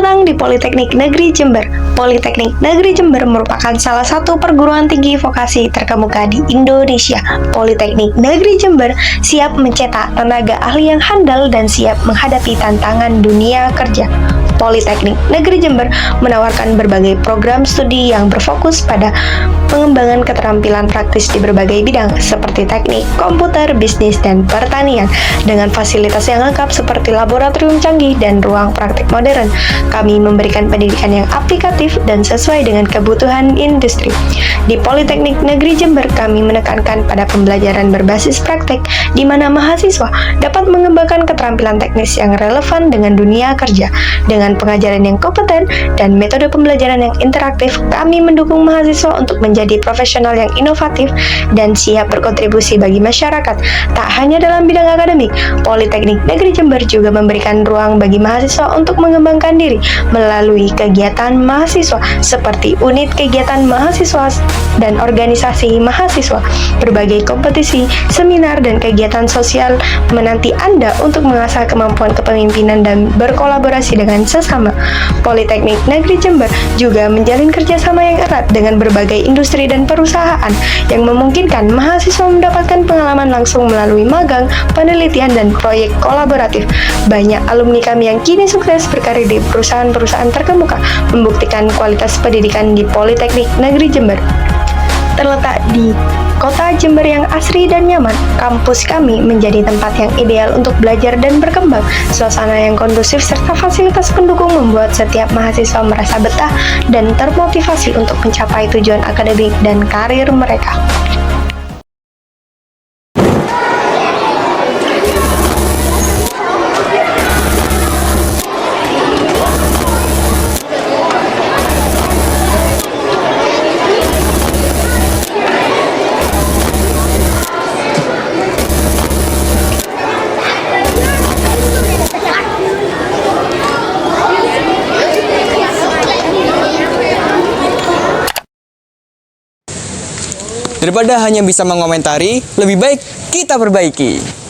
datang di Politeknik Negeri Jember. Politeknik Negeri Jember merupakan salah satu perguruan tinggi vokasi terkemuka di Indonesia. Politeknik Negeri Jember siap mencetak tenaga ahli yang handal dan siap menghadapi tantangan dunia kerja. Politeknik Negeri Jember menawarkan berbagai program studi yang berfokus pada pengembangan keterampilan praktis di berbagai bidang seperti teknik, komputer, bisnis, dan pertanian dengan fasilitas yang lengkap seperti laboratorium canggih dan ruang praktik modern. Kami memberikan pendidikan yang aplikatif dan sesuai dengan kebutuhan industri. Di Politeknik Negeri Jember, kami menekankan pada pembelajaran berbasis praktek di mana mahasiswa dapat mengembangkan keterampilan teknis yang relevan dengan dunia kerja. Dengan pengajaran yang kompeten dan metode pembelajaran yang interaktif, kami mendukung mahasiswa untuk menjadi profesional yang inovatif dan siap berkontribusi bagi masyarakat. Tak hanya dalam bidang akademik, Politeknik Negeri Jember juga memberikan ruang bagi mahasiswa untuk mengembangkan diri melalui kegiatan mahasiswa seperti unit kegiatan mahasiswa dan organisasi mahasiswa, berbagai kompetisi, seminar, dan kegiatan sosial menanti Anda untuk mengasah kemampuan kepemimpinan dan berkolaborasi dengan sesama. Politeknik Negeri Jember juga menjalin kerjasama yang erat dengan berbagai industri dan perusahaan yang memungkinkan mahasiswa mendapatkan pengalaman langsung melalui magang, penelitian, dan proyek kolaboratif. Banyak alumni kami yang kini sukses berkarir di perusahaan-perusahaan terkemuka membuktikan kualitas pendidikan di Politeknik Negeri Jember. Terletak di kota Jember yang asri dan nyaman, kampus kami menjadi tempat yang ideal untuk belajar dan berkembang. Suasana yang kondusif serta fasilitas pendukung membuat setiap mahasiswa merasa betah dan termotivasi untuk mencapai tujuan akademik dan karir mereka. Daripada hanya bisa mengomentari, lebih baik kita perbaiki.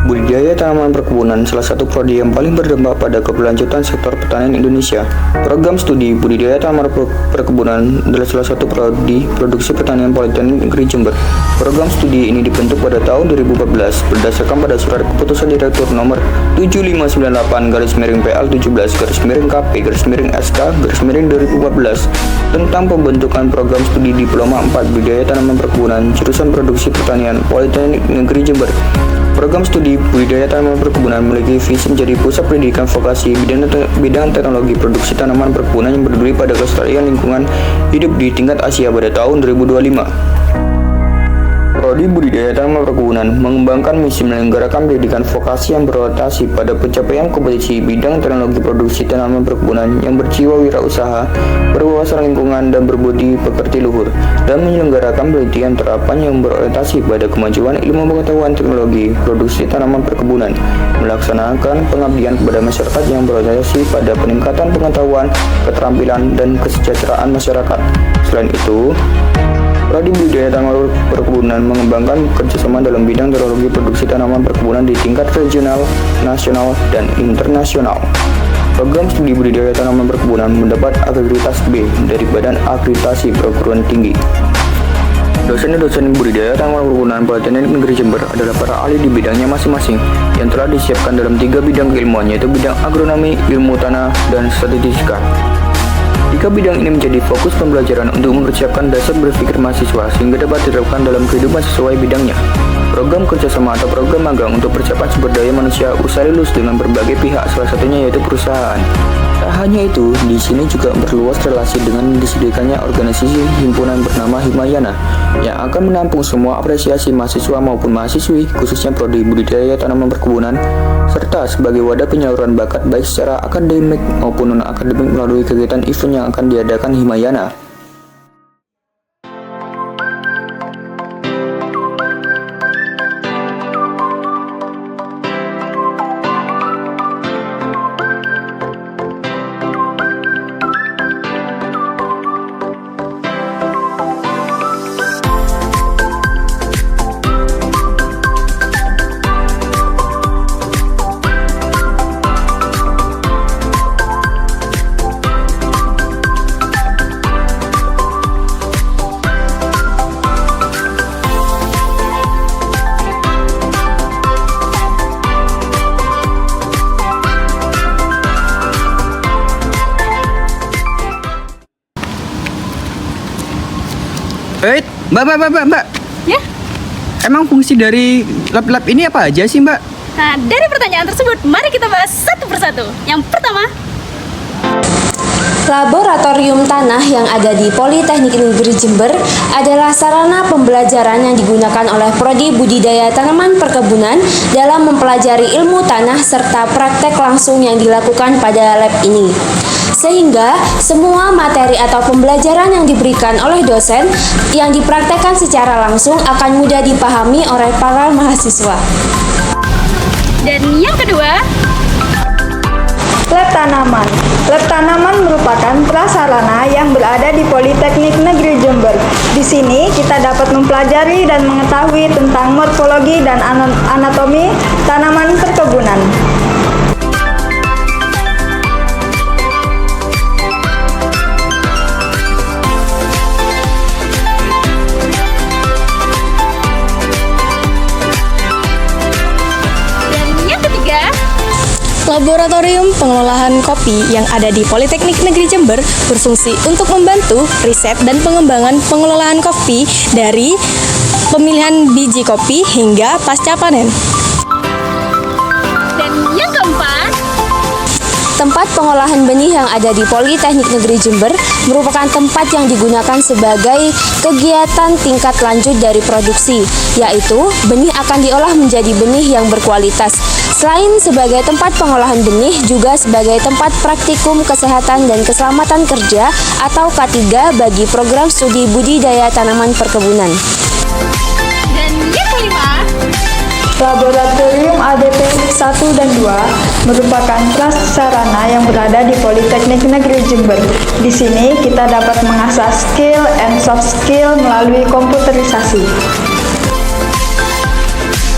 Budidaya tanaman perkebunan salah satu prodi yang paling berdampak pada keberlanjutan sektor pertanian Indonesia. Program studi budidaya tanaman perkebunan adalah salah satu prodi produksi pertanian Politeknik Negeri Jember. Program studi ini dibentuk pada tahun 2014 berdasarkan pada surat keputusan Direktur nomor 7598/PL17/KP/KP/SK/2014 tentang pembentukan program studi Diploma 4 Budidaya Tanaman Perkebunan jurusan Produksi Pertanian Politeknik Negeri Jember. Program studi budidaya tanaman perkebunan memiliki visi menjadi pusat pendidikan vokasi bidang teknologi produksi tanaman perkebunan yang berdiri pada kelestarian lingkungan hidup di tingkat Asia pada tahun 2025. Prodi Budidaya Tanaman Perkebunan mengembangkan misi menyelenggarakan pendidikan vokasi yang berorientasi pada pencapaian kompetisi bidang teknologi produksi tanaman perkebunan yang berjiwa wirausaha, berwawasan lingkungan, dan berbudi pekerti luhur, dan menyelenggarakan penelitian terapan yang berorientasi pada kemajuan ilmu pengetahuan teknologi produksi tanaman perkebunan, melaksanakan pengabdian kepada masyarakat yang berorientasi pada peningkatan pengetahuan, keterampilan, dan kesejahteraan masyarakat. Selain itu, Prodi Budidaya Tanaman Perkebunan mengembangkan kerjasama dalam bidang teknologi produksi tanaman perkebunan di tingkat regional, nasional, dan internasional. Program studi budidaya tanaman perkebunan mendapat akreditas B dari Badan Akreditasi Perguruan Tinggi. Dosen-dosen budidaya tanaman perkebunan Politeknik Negeri Jember adalah para ahli di bidangnya masing-masing yang telah disiapkan dalam 3 bidang keilmuan, yaitu bidang agronomi, ilmu tanah, dan statistika. 3 bidang ini menjadi fokus pembelajaran untuk mempersiapkan dasar berpikir mahasiswa sehingga dapat diterapkan dalam kehidupan sesuai bidangnya. Program kerjasama atau program magang untuk persiapan sumber daya manusia usaha lulus dengan berbagai pihak, salah satunya yaitu perusahaan. Tak hanya itu, di sini juga memperluas relasi dengan disediakannya organisasi himpunan bernama Himayana yang akan menampung semua apresiasi mahasiswa maupun mahasiswi, khususnya prodi budidaya tanaman perkebunan, serta sebagai wadah penyaluran bakat baik secara akademik maupun non-akademik melalui kegiatan event yang akan diadakan Himayana. Mbak. Ya? Emang fungsi dari lab ini apa aja sih, Mbak? Nah, dari pertanyaan tersebut, mari kita bahas satu persatu. Yang pertama, Laboratorium tanah yang ada di Politeknik Negeri Jember adalah sarana pembelajaran yang digunakan oleh Prodi Budidaya Tanaman Perkebunan dalam mempelajari ilmu tanah serta praktek langsung yang dilakukan pada lab ini. Sehingga semua materi atau pembelajaran yang diberikan oleh dosen yang dipraktekkan secara langsung akan mudah dipahami oleh para mahasiswa. dan yang kedua, Lab tanaman. Lab tanaman merupakan prasarana yang berada di Politeknik Negeri Jember. Di sini kita dapat mempelajari dan mengetahui tentang morfologi dan anatomi tanaman perkebunan. dan yang ketiga, Laboratorium Pengelolaan Kopi yang ada di Politeknik Negeri Jember berfungsi untuk membantu riset dan pengembangan pengelolaan kopi dari pemilihan biji kopi hingga pasca panen. dan yang keempat, Tempat pengolahan benih yang ada di Politeknik Negeri Jember merupakan tempat yang digunakan sebagai kegiatan tingkat lanjut dari produksi, yaitu benih akan diolah menjadi benih yang berkualitas. Selain sebagai tempat pengolahan benih, juga sebagai tempat praktikum kesehatan dan keselamatan kerja atau K3 bagi program studi budidaya tanaman perkebunan. dan yang kelima, Laboratorium ADP 1 dan 2 merupakan prasarana yang berada di Politeknik Negeri Jember. Di sini kita dapat mengasah skill and soft skill melalui komputerisasi.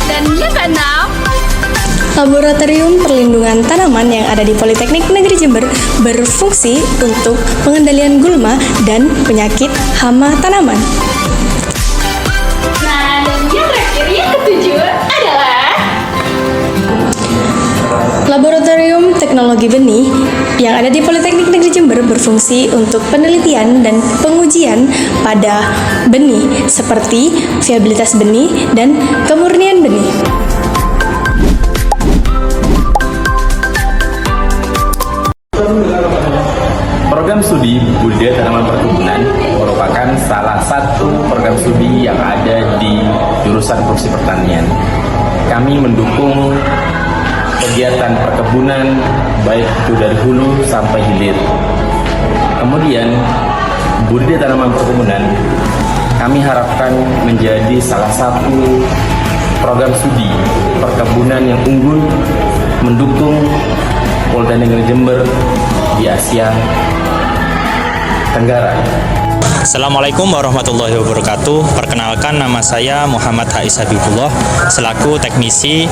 dan yang keenam, Laboratorium Perlindungan Tanaman yang ada di Politeknik Negeri Jember berfungsi untuk pengendalian gulma dan penyakit hama tanaman. nah dan yang terakhir, yang ketujuh adalah Laboratorium Teknologi Benih yang ada di Politeknik Negeri Jember berfungsi untuk penelitian dan pengujian pada benih seperti viabilitas benih dan kemurnian benih. Program studi budidaya tanaman perkebunan merupakan salah satu program studi yang ada di jurusan Produksi Pertanian. Kami mendukung kegiatan perkebunan baik itu dari hulu sampai hilir. Kemudian budidaya tanaman perkebunan kami harapkan menjadi salah satu program studi perkebunan yang unggul mendukung Politeknik Negeri Jember di Asia Tenggara. Assalamualaikum warahmatullahi wabarakatuh. Perkenalkan, nama saya Muhammad Haiz Habibullah selaku teknisi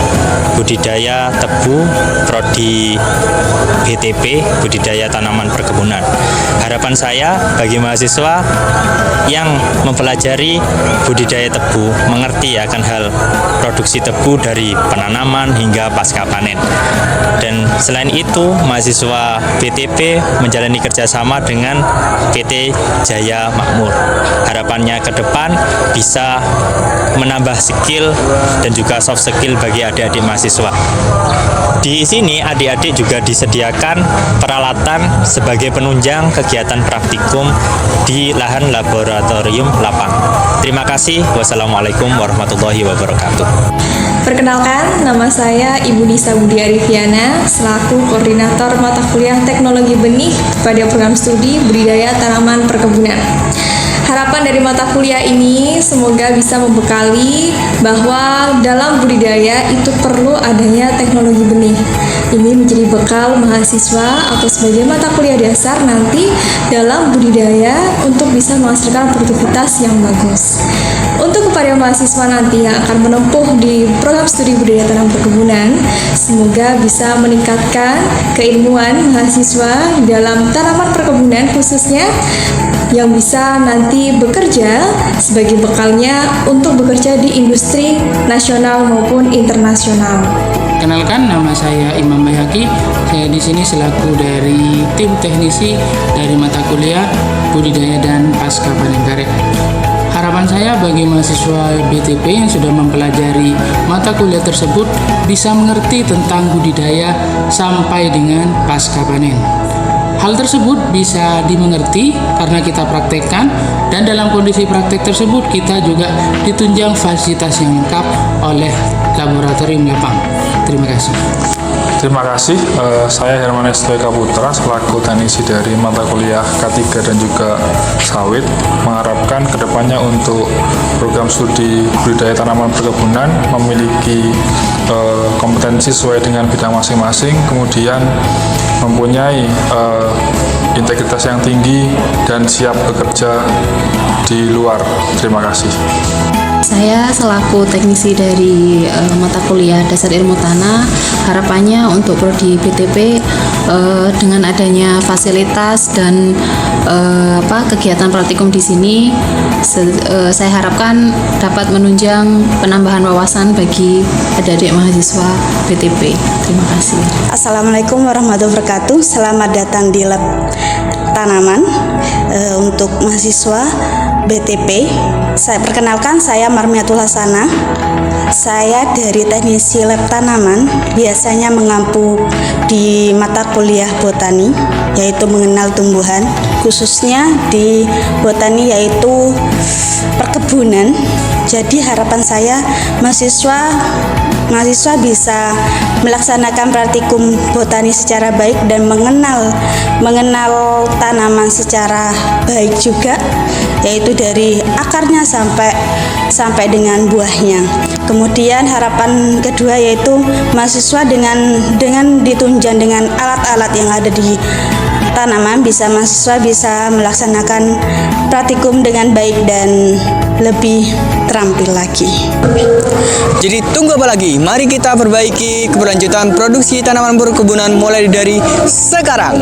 budidaya tebu Prodi BTP Budidaya Tanaman Perkebunan. Harapan saya bagi mahasiswa yang mempelajari budidaya tebu mengerti akan hal produksi tebu dari penanaman hingga pasca panen. Dan selain itu, mahasiswa BTP menjalani kerjasama dengan PT Jaya Makmur. Harapannya ke depan bisa menambah skill dan juga soft skill bagi adik-adik mahasiswa. Di sini adik-adik juga disediakan peralatan sebagai penunjang kegiatan praktikum di lahan laboratorium lapang. Terima kasih. Wassalamualaikum warahmatullahi wabarakatuh. Perkenalkan, nama saya Ibu Nisa Budi Arifiana selaku Koordinator Mata Kuliah Teknologi Benih pada program studi Budidaya Tanaman Perkebunan. Harapan dari mata kuliah ini semoga bisa membekali bahwa dalam budidaya itu perlu adanya teknologi benih. Ini menjadi bekal mahasiswa atau sebagai mata kuliah dasar nanti dalam budidaya untuk bisa menghasilkan produktivitas yang bagus. Untuk kepada mahasiswa nanti yang akan menempuh di program studi budidaya tanaman perkebunan, semoga bisa meningkatkan keilmuan mahasiswa dalam tanaman perkebunan khususnya yang bisa nanti bekerja sebagai bekalnya untuk bekerja di industri nasional maupun internasional. Kenalkan, nama saya Imam Bayhaqi. Saya di sini selaku dari tim teknisi dari mata kuliah budidaya dan pasca panen karet. Harapan saya bagi mahasiswa BTP yang sudah mempelajari mata kuliah tersebut bisa mengerti tentang budidaya sampai dengan pasca panen. Hal tersebut bisa dimengerti karena kita praktekkan, dan dalam kondisi praktek tersebut kita juga ditunjang fasilitas yang lengkap oleh laboratorium lapang. Terima kasih. Terima kasih, saya Hermanes Toyka Putra selaku teknisi dari mata kuliah K3 dan juga sawit mengharapkan kedepannya untuk program studi budidaya tanaman perkebunan memiliki kompetensi sesuai dengan bidang masing-masing, kemudian mempunyai integritas yang tinggi dan siap bekerja di luar. Terima kasih. Saya selaku teknisi dari mata kuliah Dasar Ilmu Tanah, harapannya untuk prodi BTP dengan adanya fasilitas dan kegiatan praktikum di sini, saya harapkan dapat menunjang penambahan wawasan bagi adik-adik mahasiswa BTP. Terima kasih. Assalamualaikum warahmatullahi wabarakatuh. Selamat datang di lab tanaman untuk mahasiswa BTP. Saya perkenalkan, saya Marmiatul Hasanah. Saya dari teknisi lab tanaman, biasanya mengampu di mata kuliah botani, yaitu mengenal tumbuhan, khususnya di botani yaitu perkebunan. Jadi harapan saya mahasiswa bisa melaksanakan praktikum botani secara baik dan mengenal tanaman secara baik juga, yaitu dari akarnya sampai dengan buahnya. Kemudian harapan kedua yaitu mahasiswa dengan ditunjang dengan alat-alat yang ada di tanaman, mahasiswa bisa melaksanakan praktikum dengan baik dan lebih terampil lagi. Jadi tunggu apa lagi? Mari kita perbaiki keberlanjutan produksi tanaman perkebunan mulai dari sekarang.